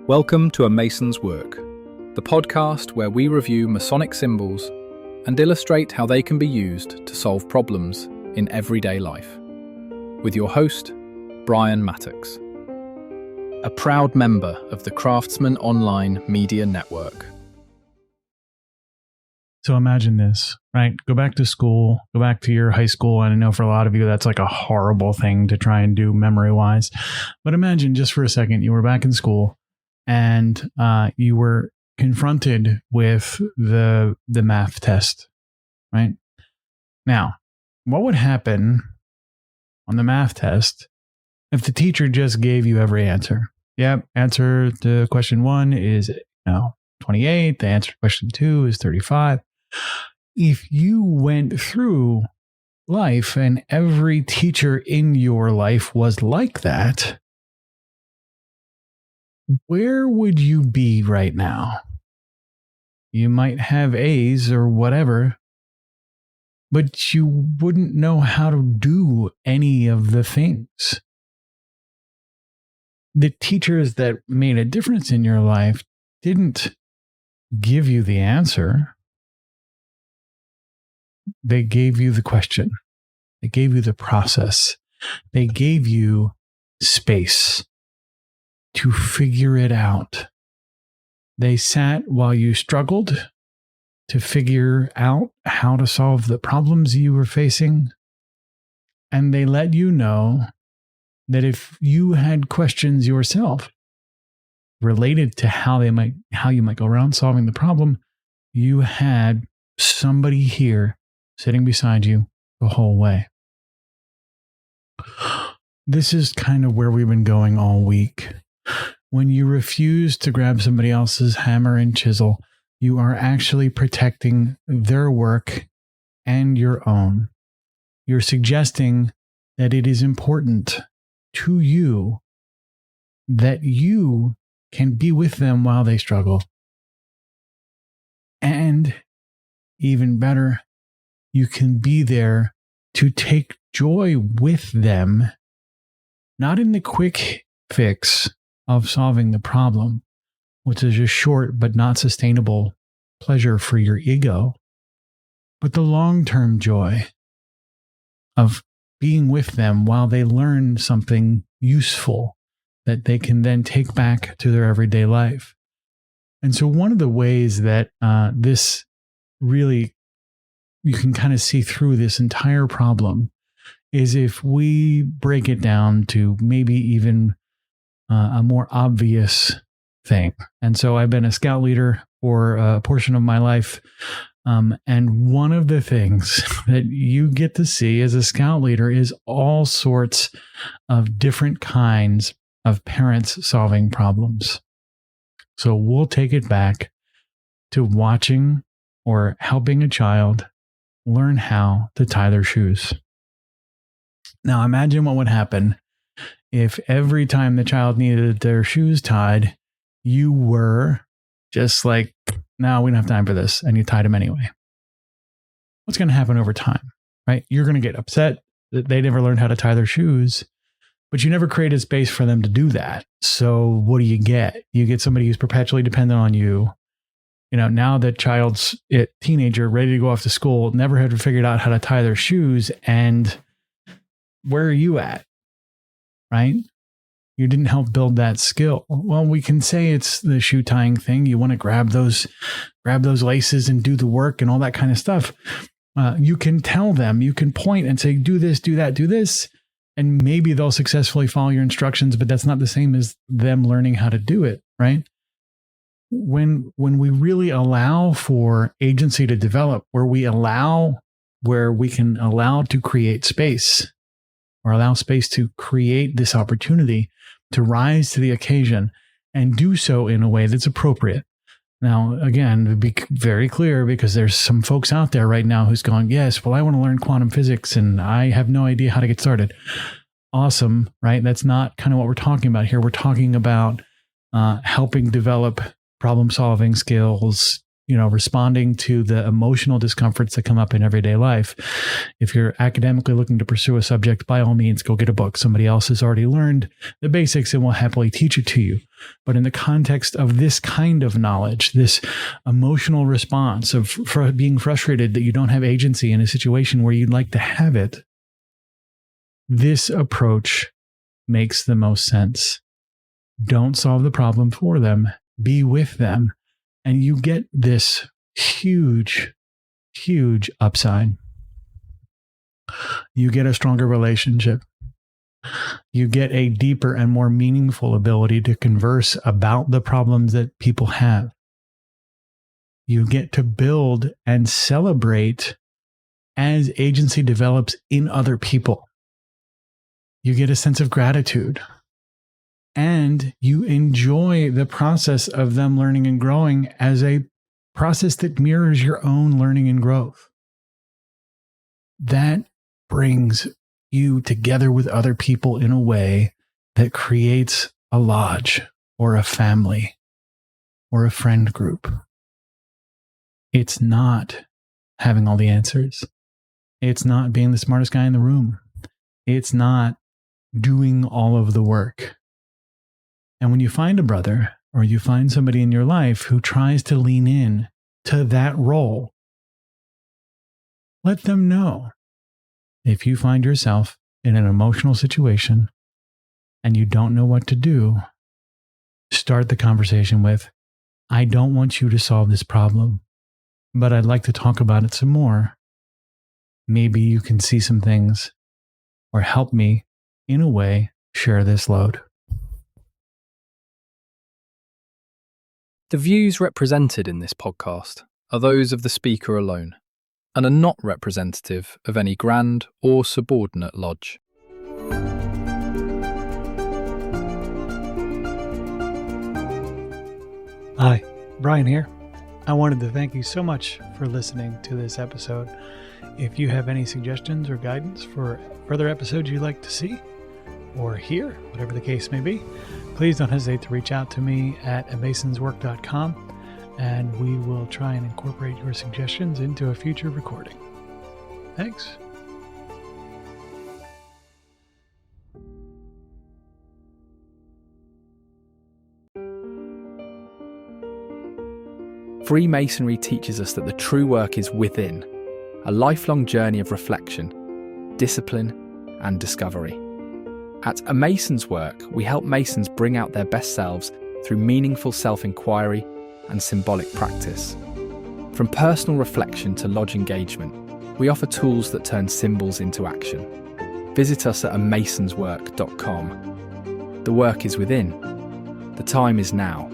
Welcome to A Mason's Work, the podcast where we review Masonic symbols and illustrate how they can be used to solve problems in everyday life. With your host, Brian Mattox, a proud member of the Craftsman Online Media Network. So imagine this, right? Go back to school, go back to your high school. And I know for a lot of you, that's like a horrible thing to try and do memory-wise. But imagine just for a second, you were back in school and you were confronted with the math test, right? Now, what would happen on the math test if the teacher just gave you every answer? Yep, answer to question 1 is 28. The answer to question 2 is 35. If you went through life and every teacher in your life was like that, where would you be right now? You might have A's or whatever, but you wouldn't know how to do any of the things. The teachers that made a difference in your life didn't give you the answer. They gave you the question. They gave you the process. They gave you space to figure it out. They sat while you struggled to figure out how to solve the problems you were facing. And they let you know that if you had questions yourself related to how you might go around solving the problem, you had somebody here sitting beside you the whole way. This is kind of where we've been going all week. When you refuse to grab somebody else's hammer and chisel, you are actually protecting their work and your own. You're suggesting that it is important to you that you can be with them while they struggle. And even better, you can be there to take joy with them, not in the quick fix of solving the problem, which is a short but not sustainable pleasure for your ego, but the long-term joy of being with them while they learn something useful that they can then take back to their everyday life. And so one of the ways that this really, you can kind of see through this entire problem is if we break it down to maybe even a more obvious thing. And so I've been a scout leader for a portion of my life. And one of the things that you get to see as a scout leader is all sorts of different kinds of parents solving problems. So we'll take it back to watching or helping a child learn how to tie their shoes. Now imagine what would happen if every time the child needed their shoes tied, you were just like, no, we don't have time for this. And you tied them anyway. What's going to happen over time, right? You're going to get upset that they never learned how to tie their shoes, but you never created space for them to do that. So what do you get? You get somebody who's perpetually dependent on you. Now the child's a teenager ready to go off to school, never had figured out how to tie their shoes. And where are you at? Right? You didn't help build that skill. Well, we can say it's the shoe tying thing. You want to grab those laces and do the work and all that kind of stuff. You can tell them, you can point and say, do this, do that, do this. And maybe they'll successfully follow your instructions, but that's not the same as them learning how to do it, right? When we really allow for agency to develop, where we can allow to create space, or allow space to create this opportunity to rise to the occasion and do so in a way that's appropriate. Now, again, to be very clear, because there's some folks out there right now who's going, yes, well, I want to learn quantum physics and I have no idea how to get started. Awesome, right? That's not kind of what we're talking about here. We're talking about helping develop problem-solving skills, responding to the emotional discomforts that come up in everyday life. If you're academically looking to pursue a subject, by all means, go get a book. Somebody else has already learned the basics and will happily teach it to you. But in the context of this kind of knowledge, this emotional response of being frustrated that you don't have agency in a situation where you'd like to have it, this approach makes the most sense. Don't solve the problem for them. Be with them. And you get this huge, huge upside. You get a stronger relationship. You get a deeper and more meaningful ability to converse about the problems that people have. You get to build and celebrate as agency develops in other people. You get a sense of gratitude. And you enjoy the process of them learning and growing as a process that mirrors your own learning and growth. That brings you together with other people in a way that creates a lodge or a family or a friend group. It's not having all the answers. It's not being the smartest guy in the room. It's not doing all of the work. And when you find a brother or you find somebody in your life who tries to lean in to that role, let them know. If you find yourself in an emotional situation and you don't know what to do, start the conversation with, I don't want you to solve this problem, but I'd like to talk about it some more. Maybe you can see some things or help me, in a way, share this load. The views represented in this podcast are those of the speaker alone and are not representative of any grand or subordinate lodge. Hi, Brian here. I wanted to thank you so much for listening to this episode. If you have any suggestions or guidance for further episodes you'd like to see or hear, whatever the case may be, please don't hesitate to reach out to me at masonswork.com, and we will try and incorporate your suggestions into a future recording. Thanks. Freemasonry teaches us that the true work is within, a lifelong journey of reflection, discipline, and discovery. At A Mason's Work, we help Masons bring out their best selves through meaningful self-inquiry and symbolic practice. From personal reflection to lodge engagement, we offer tools that turn symbols into action. Visit us at amasonswork.com. The work is within. The time is now.